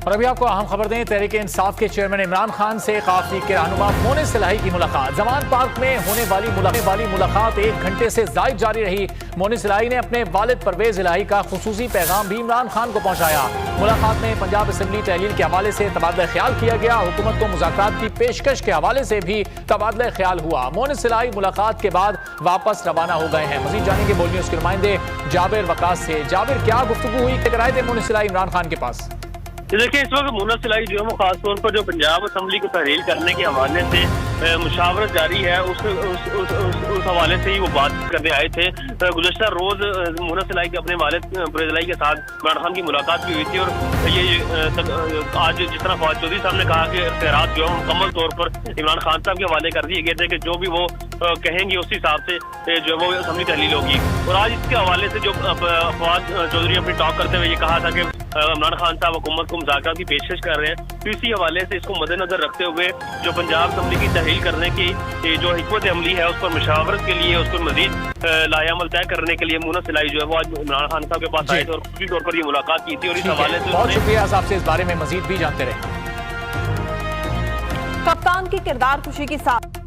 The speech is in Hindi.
और अभी आपको अहम खबर दें, तहरीक इंसाफ के चेयरमैन इमरान खान से काफी के रहनुमा मोनिस इलाही की मुलाकात। जमान पार्क में होने वाली मुलाकात 1 घंटे से जायद जारी रही। मोनिस इलाही ने अपने वालिद परवेज इलाही का खुसूसी पैगाम भी इमरान खान को पहुंचाया। मुलाकात में पंजाब असम्बली तहलील के हवाले से तबादला ख्याल किया गया। हुकूमत को मुज़ाकरात की पेशकश के हवाले से भी तबादला ख्याल हुआ। मोनिस इलाही मुलाकात के बाद वापस रवाना हो गए हैं। मजीद जानेंगे बोल न्यूज़ के नुमाइंदे जाबिर वकास से। जाबिर, क्या गुफ्तगू हुई, क्या राय थे मोनिस इलाही इमरान खान के पास? देखिए, इस वक्त मोनिस इलाही जो है वो खासतौर पर जो पंजाब असम्बली को तहरील करने के हवाले से मुशावरत जारी है, उस हवाले से ही वो बात करने आए थे। गुज़श्ता रोज मोनिस इलाही के अपने वालिद परवेज इलाही के साथ इमरान खान की मुलाकात भी हुई थी। और ये आज जिस तरह फवाद चौधरी साहब ने कहा कि इख्तियारात जो है मुकम्मल तौर पर इमरान खान साहब के हवाले कर दिए गए थे कि जो भी वो कहेंगे उस हिसाब से जो है वो असम्बली तहलील होगी। और आज इसके हवाले से जो फवाद चौधरी अपनी टॉक करते हुए ये कहा था कि इमरान खान साहब हुकूमत को मुज़ाकरात की पेशकश कर रहे हैं। तो इसी हवाले से इसको मद्देनजर रखते हुए जो पंजाब असम्बली की तहरील करने की जो हिकमत अमली है उस पर मुशावरत के लिए, उस पर मजीद लायामल तय करने के लिए मोनिस इलाही जो है वो आज इमरान खान साहब के पास आए थे और खुफी तौर पर ये मुलाकात की थी। और इस हवाले से बहुत शुक्रिया आपसे, इस बारे में मजीद भी जानते रहे। कप्तान की किरदार खुशी के साथ